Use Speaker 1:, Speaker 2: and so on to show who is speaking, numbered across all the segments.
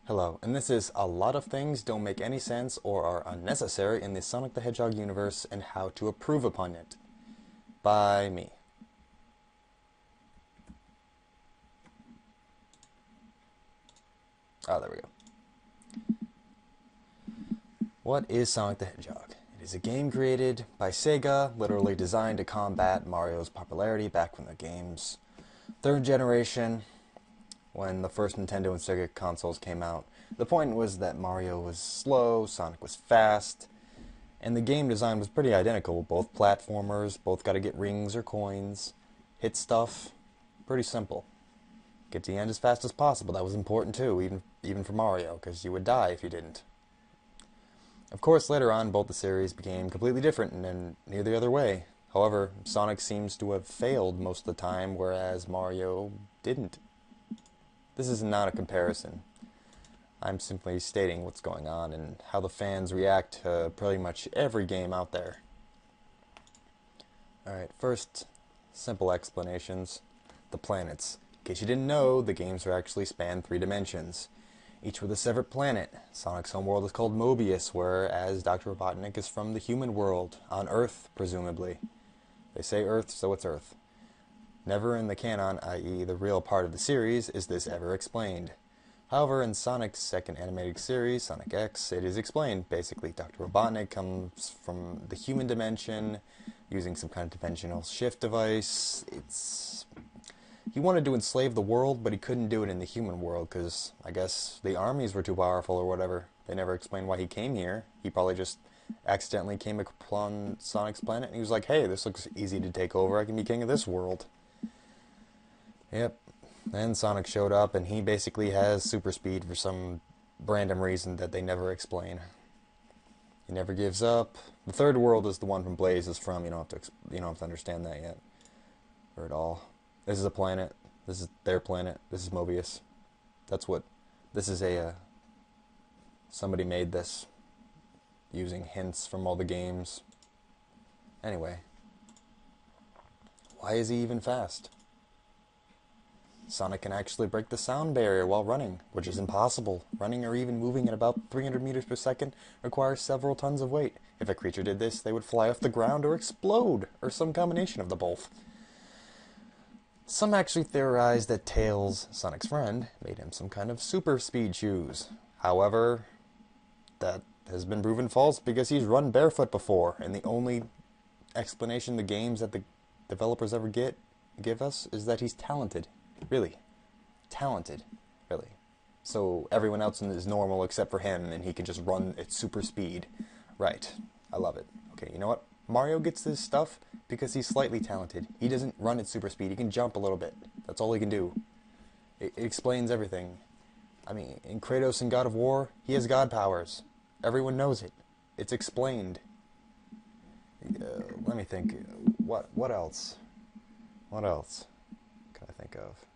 Speaker 1: Hello, and this is A Lot of Things Don't Make Any Sense or Are Unnecessary in the Sonic the Hedgehog Universe and How to Approve Upon It by me. Oh, there we go. What is Sonic the Hedgehog? It is a game created by Sega, literally designed to combat Mario's popularity back when the game's third generation, when the first Nintendo and Sega consoles came out. The point was that Mario was slow, Sonic was fast, and the game design was pretty identical. Both platformers, both got to get rings or coins, hit stuff, pretty simple. Get to the end as fast as possible. That was important too, even for Mario, because you would die if you didn't. Of course, later on, both the series became completely different and near the other way. However, Sonic seems to have failed most of the time, whereas Mario didn't. This is not a comparison. I'm simply stating what's going on and how the fans react to pretty much every game out there. Alright, first, simple explanations. The planets. In case you didn't know, the games actually span 3 dimensions, each with a separate planet. Sonic's homeworld is called Mobius, whereas Dr. Robotnik is from the human world, on Earth, presumably. They say Earth, so it's Earth. Never in the canon, i.e. the real part of the series, is this ever explained. However, in Sonic's second animated series, Sonic X, it is explained. Basically, Dr. Robotnik comes from the human dimension, using some kind of dimensional shift device. He wanted to enslave the world, but he couldn't do it in the human world, because I guess the armies were too powerful or whatever. They never explained why he came here. He probably just accidentally came upon Sonic's planet, and he was like, hey, this looks easy to take over, I can be king of this world. Yep. Then Sonic showed up, and he basically has super speed for some random reason that they never explain. He never gives up. The third world is the one from Blaze is from. You don't have to understand that yet, or at all. This is a planet. This is their planet. This is Mobius. This is somebody made this using hints from all the games. Anyway, why is he even fast? Sonic can actually break the sound barrier while running, which is impossible. Running or even moving at about 300 meters per second requires several tons of weight. If a creature did this, they would fly off the ground or explode, or some combination of the both. Some actually theorize that Tails, Sonic's friend, made him some kind of super speed shoes. However, that has been proven false because he's run barefoot before, and the only explanation the games that the developers ever give us is that he's talented. Really. Talented. Really. So everyone else is normal except for him, and he can just run at super speed. Right. I love it. Okay, you know what? Mario gets this stuff because he's slightly talented. He doesn't run at super speed. He can jump a little bit. That's all he can do. It explains everything. I mean, in Kratos and God of War, he has god powers. Everyone knows it. It's explained. Let me think. What else? What else can I think of?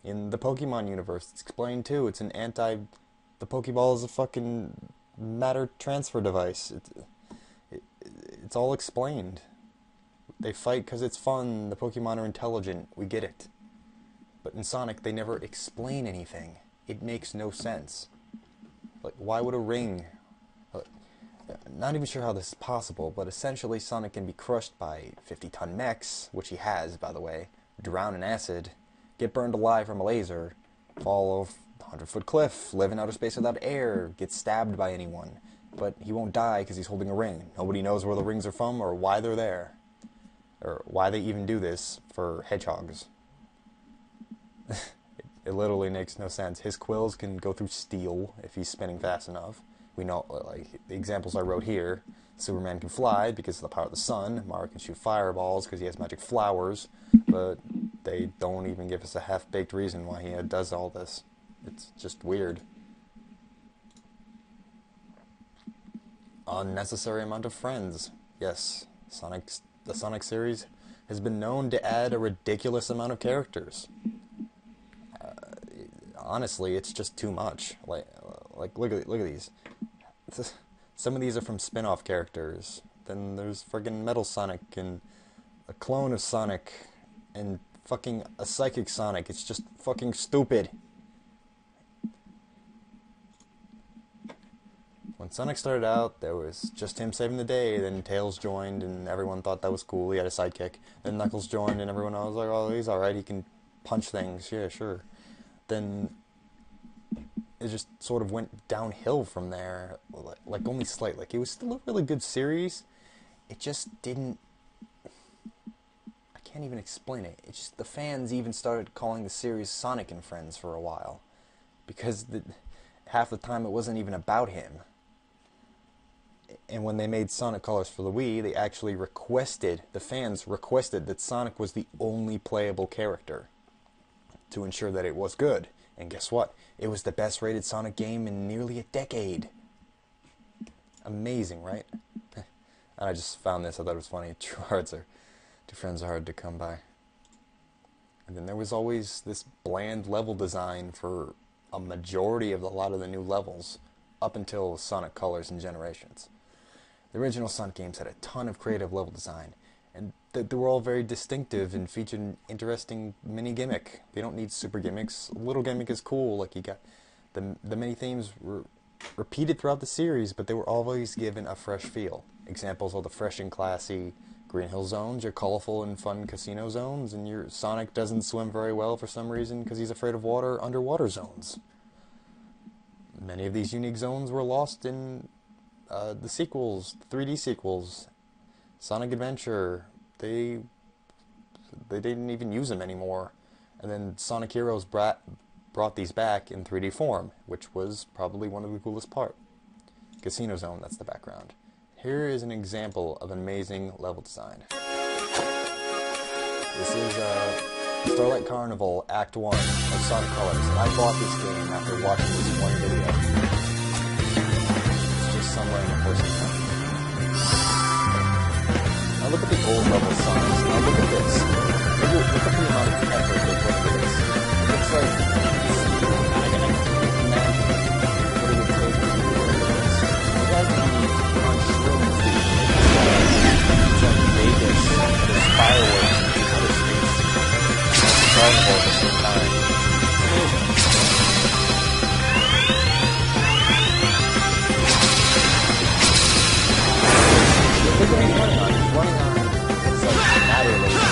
Speaker 1: In the Pokemon universe, it's explained too. It's the Pokeball is a fucking matter transfer device. It's all explained. They fight because it's fun. The Pokemon are intelligent. We get it. But in Sonic, they never explain anything. It makes no sense. Like, why would a ring... Not even sure how this is possible, but essentially Sonic can be crushed by 50-ton mechs, which he has, by the way, drown in acid, get burned alive from a laser, fall off a 100-foot cliff, live in outer space without air, get stabbed by anyone. But he won't die because he's holding a ring. Nobody knows where the rings are from or why they're there. Or why they even do this for hedgehogs. It literally makes no sense. His quills can go through steel if he's spinning fast enough. We know, like, the examples I wrote here. Superman can fly because of the power of the sun. Mario can shoot fireballs because he has magic flowers. But they don't even give us a half-baked reason why he does all this. It's just weird. Unnecessary amount of friends. Yes, the Sonic series has been known to add a ridiculous amount of characters. Honestly, it's just too much. Like look at these. Some of these are from spin-off characters. Then there's friggin' Metal Sonic and a clone of Sonic and fucking a Psychic Sonic. It's just fucking stupid. When Sonic started out, there was just him saving the day. Then Tails joined, and everyone thought that was cool. He had a sidekick. Then Knuckles joined, and everyone was like, "Oh, he's all right. He can punch things. Yeah, sure." Then it just sort of went downhill from there, like only slightly. Like, it was still a really good series. It just didn't. I can't even explain it. It's just the fans even started calling the series Sonic and Friends for a while, because half the time it wasn't even about him. And when they made Sonic Colors for the Wii, they actually the fans requested that Sonic was the only playable character to ensure that it was good. And guess what? It was the best rated Sonic game in nearly a decade. Amazing, right? And I just found this, I thought it was funny. True friends are hard to come by. And then there was always this bland level design for a majority of a lot of the new levels, up until Sonic Colors and Generations. The original Sonic games had a ton of creative level design, and they were all very distinctive and featured an interesting mini gimmick. They don't need super gimmicks. A little gimmick is cool, like you got the many themes were repeated throughout the series, but they were always given a fresh feel. Examples are the fresh and classy Green Hill zones, your colorful and fun casino zones, and your Sonic doesn't swim very well for some reason because he's afraid of water underwater zones. Many of these unique zones were lost in the sequels, 3D sequels, Sonic Adventure. They didn't even use them anymore. And then Sonic Heroes brought these back in 3D form, which was probably one of the coolest part. Casino Zone, that's the background. Here is an example of amazing level design. This is Starlight Carnival Act 1 of Sonic Colors. I bought this game after watching this one video. It's just some random person playing. Now look at the old level Sonics. Now look at this. Look at the amount of effort they put into this. It looks like, I can imagine what it would take to do this. You guys would be on Shroom Feet. It's like Vegas, there's fireworks and other states. Carnival at the same time. It's amazing. Look what he's running on. He's running on, it's like matter laser or something. I don't know.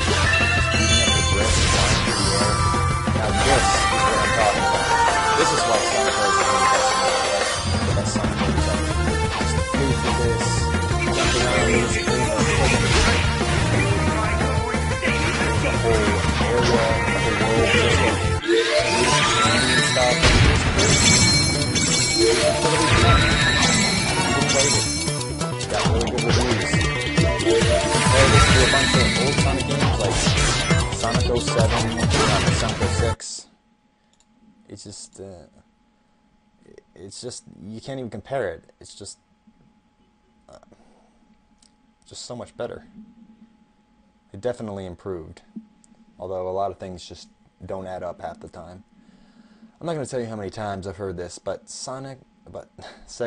Speaker 1: Just beating up the brick, flying through the air. Now this is what I'm talking about. This is why Sonic Colors is the best Sonic movies ever. Just flew through this, jumping around the screen, the whole area, the whole world, just like and stuff. Got really good reviews. Compare this to a bunch of old Sonic games like Sonic 07, Sonic 06. It's just, you can't even compare it. It's just so much better. It definitely improved. Although a lot of things just don't add up half the time. I'm not going to tell you how many times I've heard this, but Sega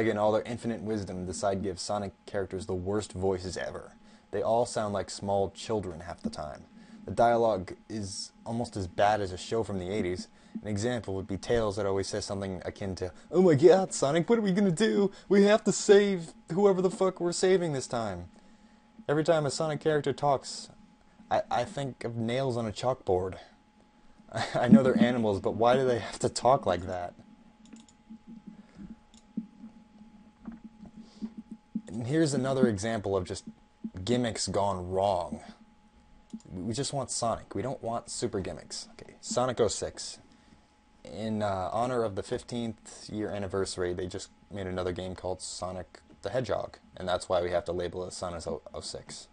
Speaker 1: in all their infinite wisdom decide to give Sonic characters the worst voices ever. They all sound like small children half the time. The dialogue is almost as bad as a show from the 80s. An example would be Tails that always says something akin to, "Oh my god, Sonic, what are we going to do? We have to save whoever the fuck we're saving this time." Every time a Sonic character talks, I think of nails on a chalkboard. I know they're animals, but why do they have to talk like that? And here's another example of just gimmicks gone wrong. We just want Sonic. We don't want super gimmicks. Okay, Sonic 06. In honor of the 15th year anniversary, they just made another game called Sonic the Hedgehog. And that's why we have to label it Sonic 06,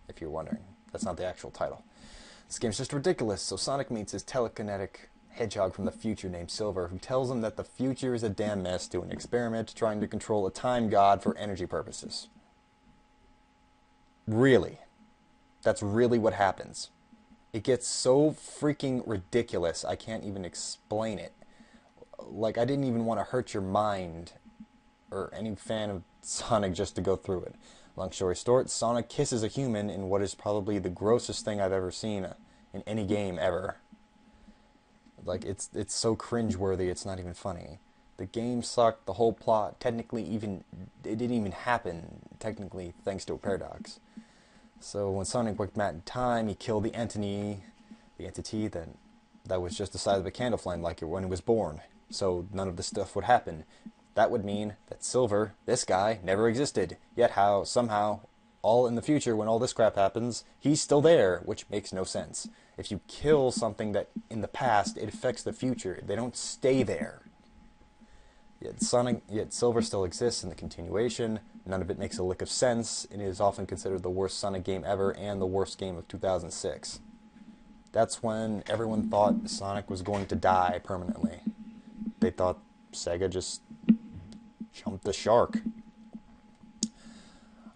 Speaker 1: if you're wondering. That's not the actual title. This game's just ridiculous. So Sonic meets his telekinetic hedgehog from the future named Silver, who tells him that the future is a damn mess to an experiment trying to control a time god for energy purposes. Really. That's really what happens. It gets so freaking ridiculous, I can't even explain it. Like, I didn't even want to hurt your mind, or any fan of Sonic, just to go through it. Long story short, Sonic kisses a human in what is probably the grossest thing I've ever seen in any game ever. Like, it's so cringeworthy, it's not even funny. The game sucked, the whole plot, technically even, it didn't even happen, technically, thanks to a paradox. So when Sonic went back in time, he killed the entity that was just the size of a candle flame like it when he was born. So none of this stuff would happen. That would mean that Silver, this guy, never existed. Yet how, somehow, all in the future, when all this crap happens, he's still there, which makes no sense. If you kill something that in the past, it affects the future. They don't stay there. Yet Silver still exists in the continuation. None of it makes a lick of sense. It is often considered the worst Sonic game ever and the worst game of 2006. That's when everyone thought Sonic was going to die permanently. They thought Sega just jumped the shark.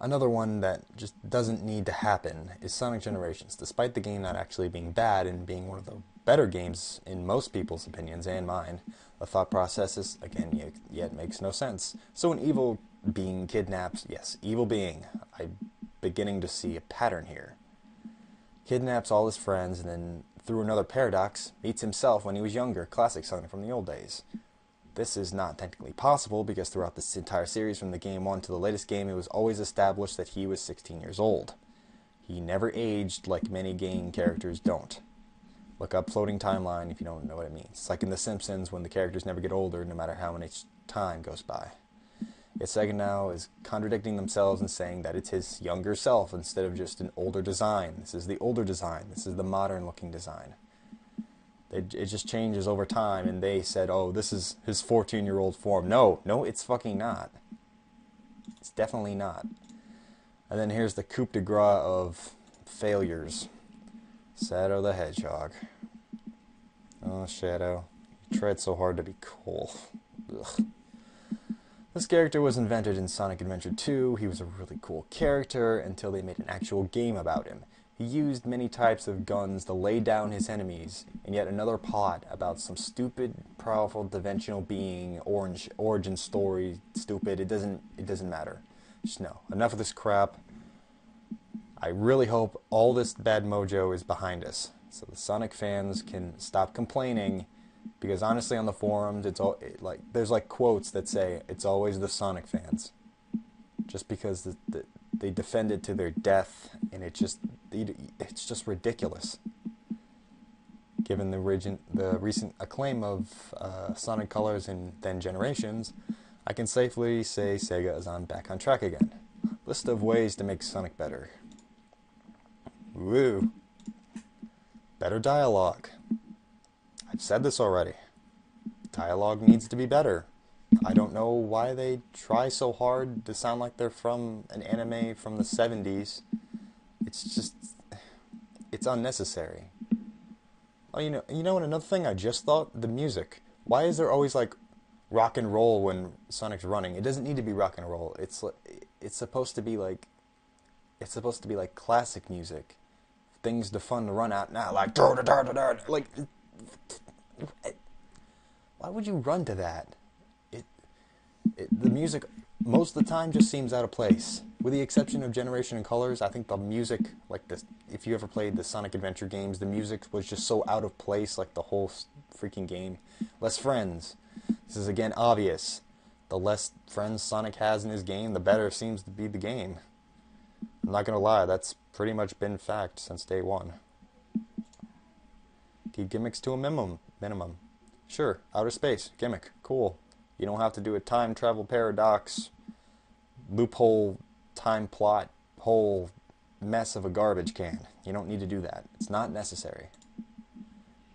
Speaker 1: Another one that just doesn't need to happen is Sonic Generations. Despite the game not actually being bad and being one of the better games in most people's opinions and mine, the thought process is, again, yet makes no sense. So an evil being kidnaps, yes, evil being, I'm beginning to see a pattern here. Kidnaps all his friends and then, through another paradox, meets himself when he was younger, classic Sonic from the old days. This is not technically possible because throughout this entire series, from the game 1 to the latest game, it was always established that he was 16 years old. He never aged like many game characters don't. Look up Floating Timeline if you don't know what it means. It's like in The Simpsons when the characters never get older no matter how much time goes by. Yet Sega now is contradicting themselves and saying that it's his younger self instead of just an older design. This is the older design. This is the modern looking design. It just changes over time, and they said, oh, this is his 14-year-old form. No, it's fucking not. It's definitely not. And then here's the coup de grace of failures. Shadow the Hedgehog. Oh, Shadow. You tried so hard to be cool. Ugh. This character was invented in Sonic Adventure 2. He was a really cool character until they made an actual game about him. He used many types of guns to lay down his enemies, and yet another plot about some stupid, powerful, dimensional being, origin story, stupid. It doesn't matter. Just no. Enough of this crap. I really hope all this bad mojo is behind us, so the Sonic fans can stop complaining. Because honestly, on the forums, there's like quotes that say it's always the Sonic fans, just because they defend it to their death, and it's just ridiculous. Given the recent acclaim of Sonic Colors and then Generations, I can safely say Sega is back on track again. List of ways to make Sonic better. Woo! Better dialogue. I've said this already. Dialogue needs to be better. I don't know why they try so hard to sound like they're from an anime from the 70s. It's unnecessary. Oh, you know, and another thing I just thought, the music. Why is there always like rock and roll when Sonic's running? It doesn't need to be rock and roll. It's supposed to be like classic music. Things to fun to run out now, like like. Why would you run to that? The music most of the time just seems out of place. With the exception of Generation and Colors, I think the music, like this, if you ever played the Sonic Adventure games, the music was just so out of place, like the whole freaking game. Less friends. This is again obvious. The less friends Sonic has in his game, the better it seems to be the game. I'm not gonna lie, that's pretty much been fact since day one. Keep gimmicks to a minimum. Sure, outer space, gimmick, cool. You don't have to do a time travel paradox, loophole, time plot, whole mess of a garbage can. You don't need to do that. It's not necessary.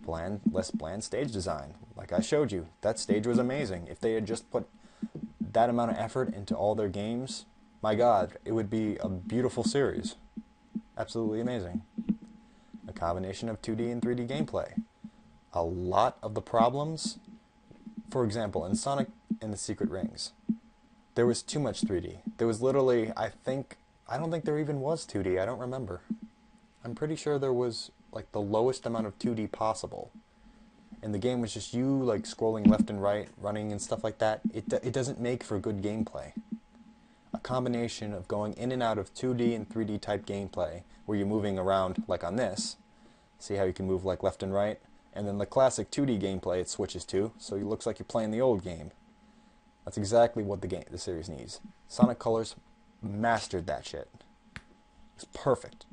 Speaker 1: Less bland stage design. Like I showed you, that stage was amazing. If they had just put that amount of effort into all their games, my God, it would be a beautiful series. Absolutely amazing. A combination of 2D and 3D gameplay. A lot of the problems, for example, in Sonic and the Secret Rings, there was too much 3D. There was literally, I don't think there even was 2D. I don't remember. I'm pretty sure there was like the lowest amount of 2D possible. And the game was just you like scrolling left and right, running and stuff like that. It doesn't make for good gameplay. A combination of going in and out of 2D and 3D type gameplay, where you're moving around like on this. See how you can move like left and right? And then the classic 2D gameplay it switches to, so it looks like you're playing the old game. That's exactly what the series needs. Sonic Colors mastered that shit. It's perfect.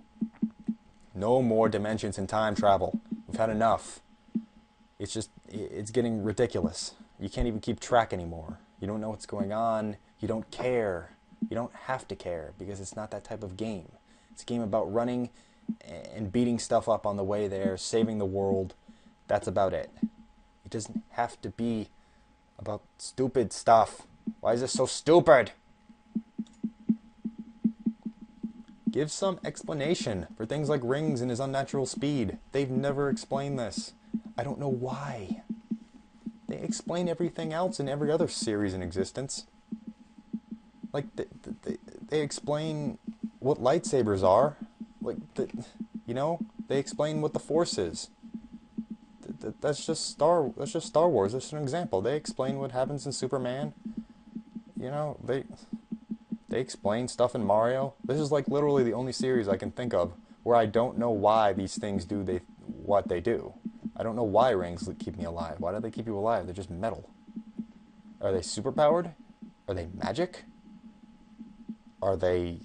Speaker 1: No more dimensions and time travel. We've had enough. It's getting ridiculous. You can't even keep track anymore. You don't know what's going on. You don't care. You don't have to care because it's not that type of game. It's a game about running and beating stuff up on the way there, saving the world. That's about it. It doesn't have to be about stupid stuff. Why is this so stupid? Give some explanation for things like rings and his unnatural speed. They've never explained this. I don't know why. They explain everything else in every other series in existence. Like, they explain what lightsabers are. Like, they explain what the Force is. That's just Star Wars. That's an example. They explain what happens in Superman. They explain stuff in Mario. This is like literally the only series I can think of where I don't know why these things do what they do. I don't know why rings keep me alive. Why do they keep you alive? They're just metal. Are they superpowered? Are they magic? Are they...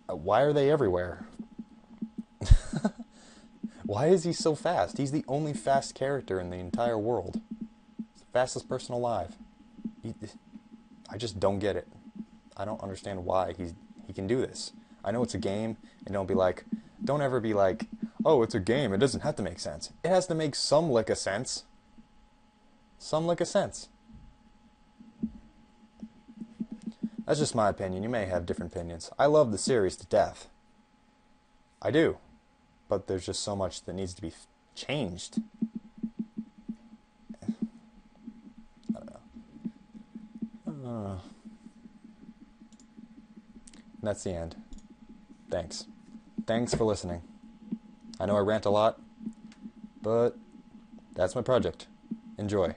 Speaker 1: Why are they everywhere? Why is he so fast? He's the only fast character in the entire world. He's the fastest person alive. I just don't get it. I don't understand why he can do this. I know it's a game, and don't ever be like, oh, it's a game, it doesn't have to make sense. It has to make some lick of sense. Some lick of sense. That's just my opinion. You may have different opinions. I love the series to death. I do. But there's just so much that needs to be changed. I don't know. And that's the end. Thanks. Thanks for listening. I know I rant a lot, but that's my project. Enjoy.